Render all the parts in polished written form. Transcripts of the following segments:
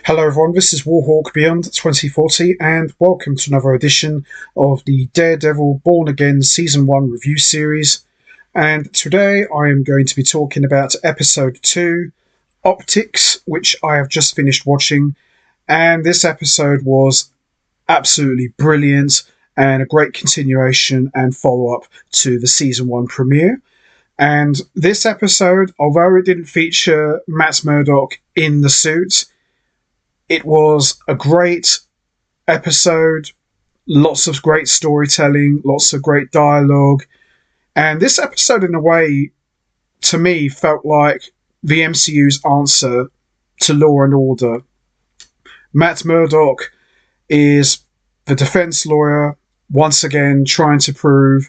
Hello everyone, this is Warhawk Beyond 2040 and welcome to another edition of the Daredevil Born Again Season 1 review series. And today I am going to be talking about Episode 2, Optics, which I have just finished watching. And this episode was absolutely brilliant and a great continuation and follow-up to the Season 1 premiere. And this episode, although it didn't feature Matt Murdock in the suit, it was a great episode, lots of great storytelling, lots of great dialogue. And this episode, in a way, to me, felt like the MCU's answer to Law and Order. Matt Murdock is the defense lawyer, once again trying to prove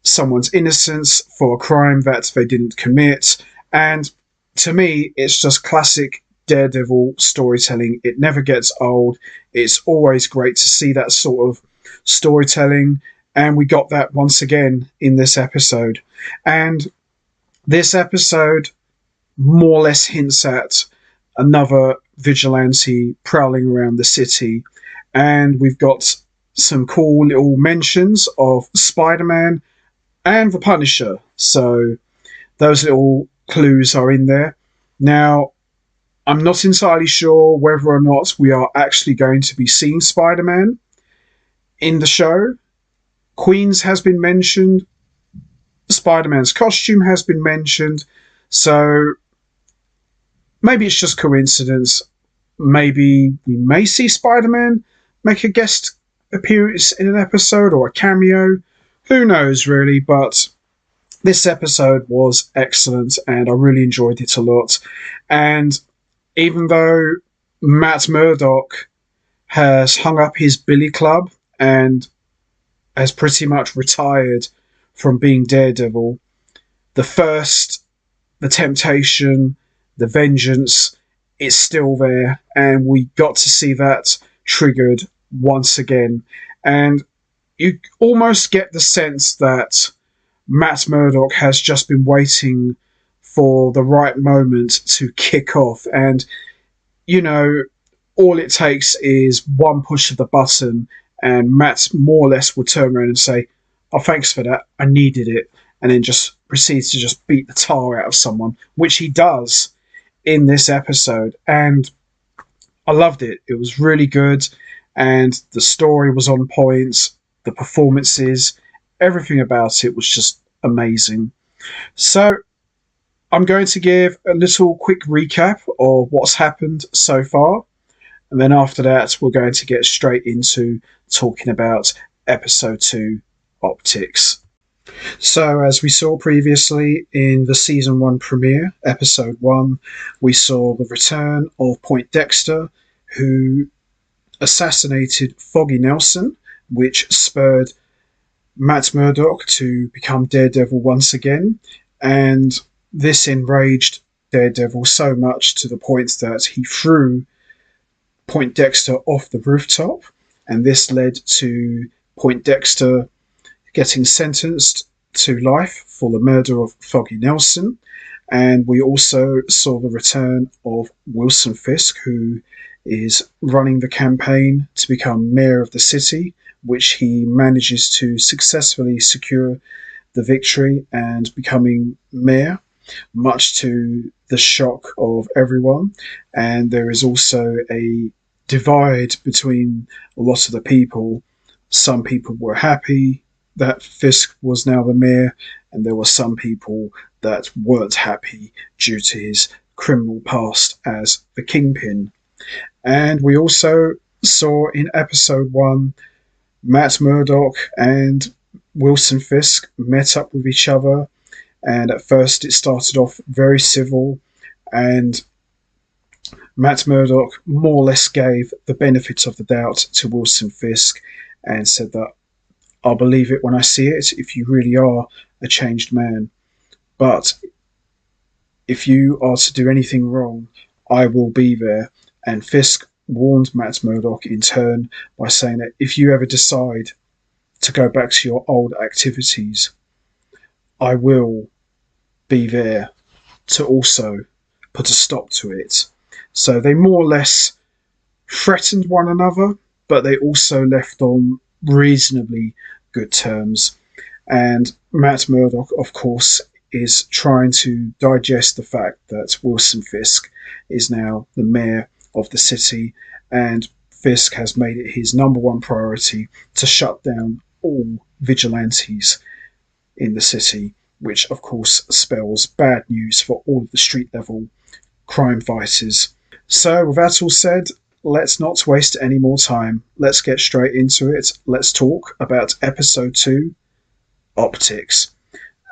someone's innocence for a crime that they didn't commit. And to me, it's just classic Daredevil storytelling. It never gets old. It's always great to see that sort of storytelling, and we got that once again in this episode. And this episode more or less hints at another vigilante prowling around the city, and we've got some cool little mentions of Spider-Man and the Punisher, so those little clues are in there. Now, I'm not entirely sure whether or not we are actually going to be seeing Spider-Man in the show. Queens has been mentioned. Spider-Man's costume has been mentioned. So maybe it's just coincidence. Maybe we may see Spider-Man make a guest appearance in an episode or a cameo. Who knows, really? But this episode was excellent and I really enjoyed it a lot. And even though Matt Murdock has hung up his billy club and has pretty much retired from being Daredevil, the temptation, the vengeance is still there, and we got to see that triggered once again. And you almost get the sense that Matt Murdock has just been waiting for the right moment to kick off. And, you know, all it takes is one push of the button and Matt more or less will turn around and say, "Oh, thanks for that. I needed it." And then just proceeds to just beat the tar out of someone, which he does in this episode. And I loved it. It was really good. And the story was on point. The performances, everything about it was just amazing. So I'm going to give a little quick recap of what's happened so far. And then after that, we're going to get straight into talking about Episode 2, Optics. So, as we saw previously in the Season 1 premiere, Episode 1, we saw the return of Point Dexter, who assassinated Foggy Nelson, which spurred Matt Murdock to become Daredevil once again. And this enraged Daredevil so much to the point that he threw Point Dexter off the rooftop, and this led to Point Dexter getting sentenced to life for the murder of Foggy Nelson. And we also saw the return of Wilson Fisk, who is running the campaign to become mayor of the city, which he manages to successfully secure the victory and becoming mayor, much to the shock of everyone. And there is also a divide between a lot of the people. Some people were happy that Fisk was now the mayor, and there were some people that weren't happy due to his criminal past as the Kingpin. And we also saw in Episode 1 Matt Murdock and Wilson Fisk met up with each other, and at first it started off very civil, and Matt Murdock more or less gave the benefit of the doubt to Wilson Fisk and said that, "I'll believe it when I see it if you really are a changed man. But if you are to do anything wrong, I will be there." And Fisk warned Matt Murdock in turn by saying that if you ever decide to go back to your old activities, I will be there to also put a stop to it. So they more or less threatened one another, but they also left on reasonably good terms. And Matt Murdock, of course, is trying to digest the fact that Wilson Fisk is now the mayor of the city, and Fisk has made it his number one priority to shut down all vigilantes in the city, which of course spells bad news for all of the street level crime fighters. So, with that all said, let's not waste any more time. Let's get straight into it. Let's talk about episode 2, Optics.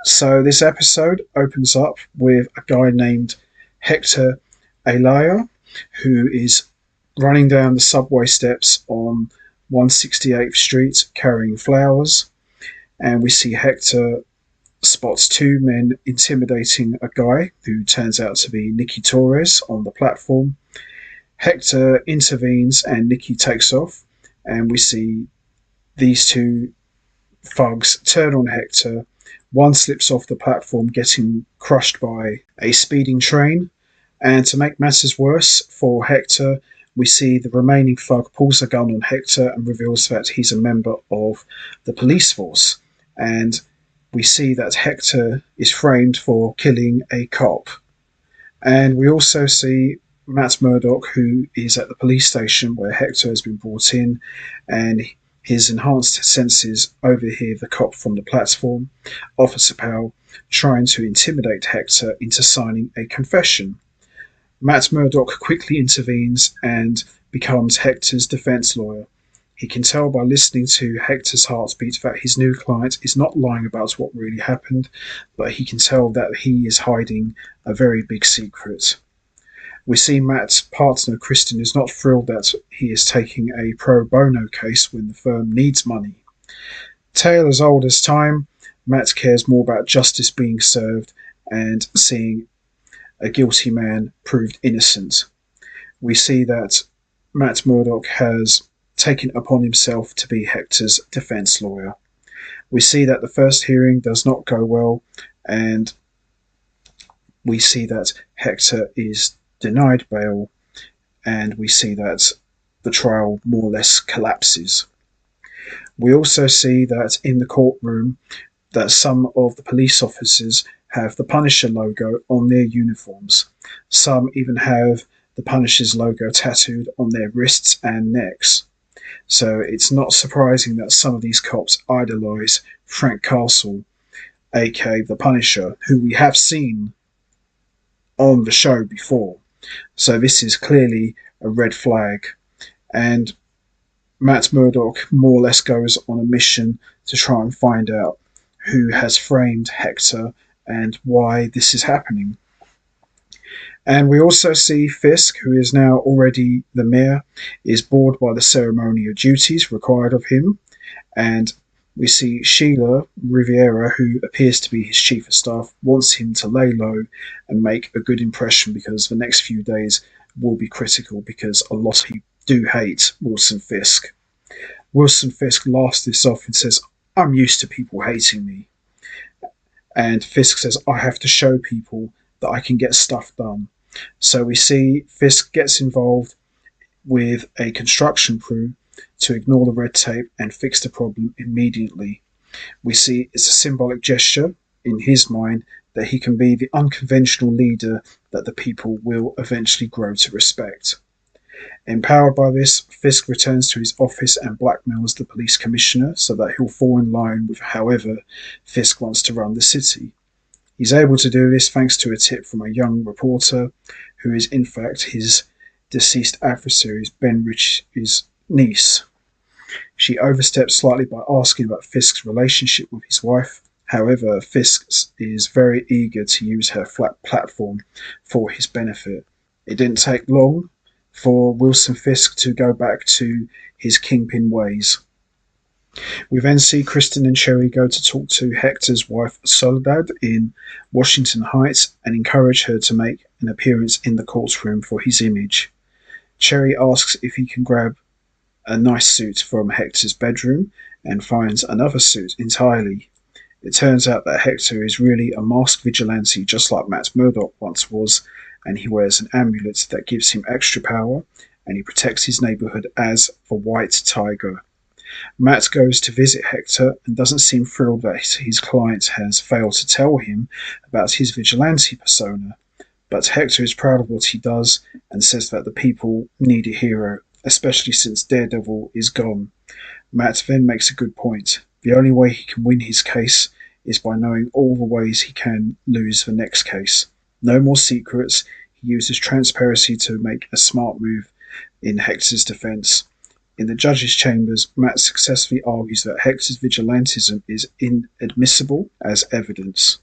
So, this episode opens up with a guy named Hector Alaya, who is running down the subway steps on 168th Street carrying flowers. And we see Hector spots two men intimidating a guy who turns out to be Nicky Torres on the platform. Hector intervenes and Nicky takes off, and we see these two thugs turn on Hector. One slips off the platform, getting crushed by a speeding train. And to make matters worse for Hector, we see the remaining thug pulls a gun on Hector and reveals that he's a member of the police force. And we see that Hector is framed for killing a cop. And we also see Matt Murdock, who is at the police station where Hector has been brought in, and his enhanced senses overhear the cop from the platform, Officer Powell, trying to intimidate Hector into signing a confession. Matt Murdock quickly intervenes and becomes Hector's defense lawyer. He can tell by listening to Hector's heartbeat that his new client is not lying about what really happened, but he can tell that he is hiding a very big secret. We see Matt's partner, Kristen, is not thrilled that he is taking a pro bono case when the firm needs money. Tale as old as time, Matt cares more about justice being served and seeing a guilty man proved innocent. We see that Matt Murdock has taken upon himself to be Hector's defense lawyer. We see that the first hearing does not go well, and we see that Hector is denied bail, and we see that the trial more or less collapses. We also see that in the courtroom that some of the police officers have the Punisher logo on their uniforms. Some even have the Punisher's logo tattooed on their wrists and necks. So it's not surprising that some of these cops idolise Frank Castle, aka the Punisher, who we have seen on the show before. So this is clearly a red flag. And Matt Murdock more or less goes on a mission to try and find out who has framed Hector and why this is happening. And we also see Fisk, who is now already the mayor, is bored by the ceremonial duties required of him. And we see Sheila Riviera, who appears to be his chief of staff, wants him to lay low and make a good impression because the next few days will be critical because a lot of people do hate Wilson Fisk. Wilson Fisk laughs this off and says, "I'm used to people hating me." And Fisk says, "I have to show people that I can get stuff done." So we see Fisk gets involved with a construction crew to ignore the red tape and fix the problem immediately. We see it's a symbolic gesture in his mind that he can be the unconventional leader that the people will eventually grow to respect. Empowered by this, Fisk returns to his office and blackmails the police commissioner so that he'll fall in line with however Fisk wants to run the city. He's able to do this thanks to a tip from a young reporter who is in fact his deceased adversary, Ben Rich's niece. She oversteps slightly by asking about Fisk's relationship with his wife. However, Fisk is very eager to use her flat platform for his benefit. It didn't take long for Wilson Fisk to go back to his kingpin ways. We then see Kristen and Cherry go to talk to Hector's wife Soledad in Washington Heights and encourage her to make an appearance in the courtroom for his image. Cherry asks if he can grab a nice suit from Hector's bedroom and finds another suit entirely. It turns out that Hector is really a masked vigilante just like Matt Murdock once was, and he wears an amulet that gives him extra power and he protects his neighbourhood as the White Tiger. Matt goes to visit Hector and doesn't seem thrilled that his client has failed to tell him about his vigilante persona, but Hector is proud of what he does and says that the people need a hero, especially since Daredevil is gone. Matt then makes a good point. The only way he can win his case is by knowing all the ways he can lose the next case. No more secrets. He uses transparency to make a smart move in Hector's defense. In the judge's chambers, Matt successfully argues that Hector's vigilantism is inadmissible as evidence.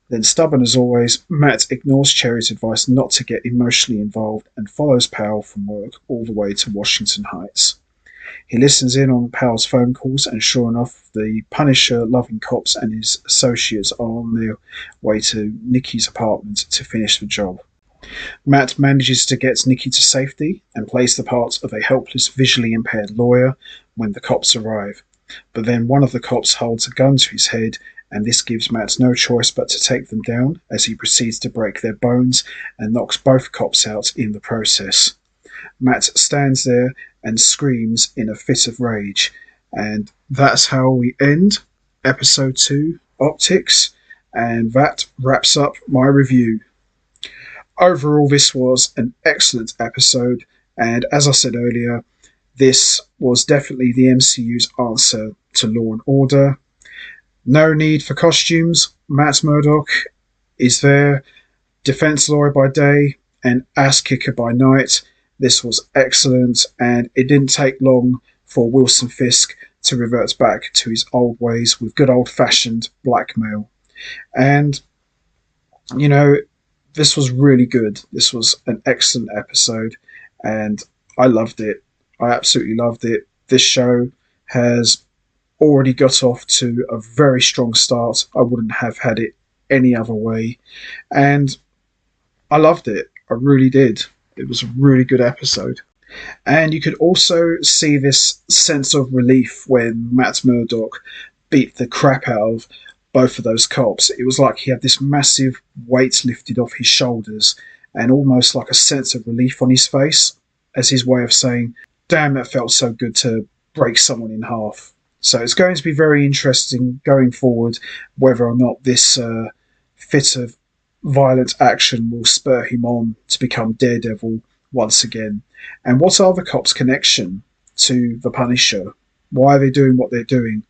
Then, stubborn as always, Matt ignores Cherry's advice not to get emotionally involved and follows Powell from work all the way to Washington Heights. He listens in on Powell's phone calls, and sure enough, the Punisher-loving cops and his associates are on their way to Nikki's apartment to finish the job. Matt manages to get Nikki to safety and plays the part of a helpless, visually impaired lawyer when the cops arrive. But then one of the cops holds a gun to his head, and this gives Matt no choice but to take them down as he proceeds to break their bones and knocks both cops out in the process. Matt stands there and screams in a fit of rage, and that's how we end episode 2, Optics, and that wraps up my review. Overall, this was an excellent episode, and as I said earlier, this was definitely the MCU's answer to Law and Order. No need for costumes. Matt Murdock is there, defense lawyer by day and ass kicker by night. This was excellent, and it didn't take long for Wilson Fisk to revert back to his old ways with good old-fashioned blackmail. And, you know, this was really good. This was an excellent episode, and I loved it. I absolutely loved it. This show has already got off to a very strong start. I wouldn't have had it any other way, and I loved it. I really did. It was a really good episode. And you could also see this sense of relief when Matt Murdock beat the crap out of both of those cops. It was like he had this massive weight lifted off his shoulders and almost like a sense of relief on his face as his way of saying, damn, that felt so good to break someone in half. So it's going to be very interesting going forward whether or not this fit of violent action will spur him on to become Daredevil once again. And what are the cops' connection to the Punisher? Why are they doing what they're doing?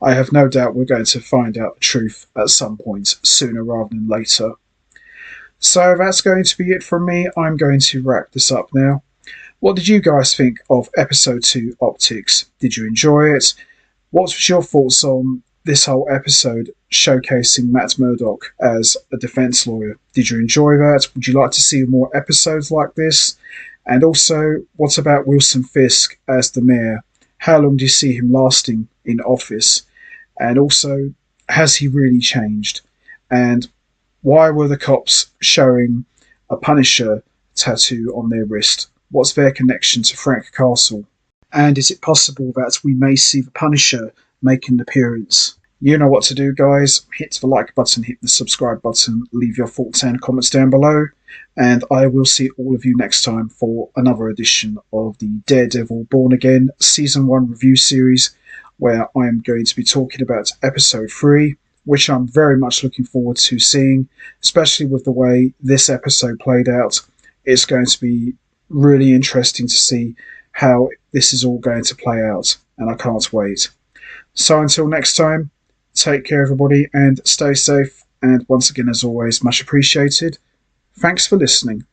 I have no doubt we're going to find out the truth at some point, sooner rather than later. So that's going to be it from me. I'm going to wrap this up now. What did you guys think of episode 2 Optics? Did you enjoy it? What was your thoughts on this whole episode showcasing Matt Murdock as a defense lawyer? Did you enjoy that? Would you like to see more episodes like this? And also, what about Wilson Fisk as the mayor? How long do you see him lasting in office? And also, has he really changed? And why were the cops showing a Punisher tattoo on their wrist? What's their connection to Frank Castle? And is it possible that we may see the Punisher make an appearance? You know what to do, guys. Hit the like button, hit the subscribe button, leave your thoughts and comments down below, and I will see all of you next time for another edition of the Daredevil Born Again Season 1 review series, where I am going to be talking about episode 3, which I'm very much looking forward to seeing, especially with the way this episode played out. It's going to be really interesting to see how this is all going to play out, and I can't wait. So until next time, take care everybody and stay safe, and once again as always, much appreciated. Thanks for listening.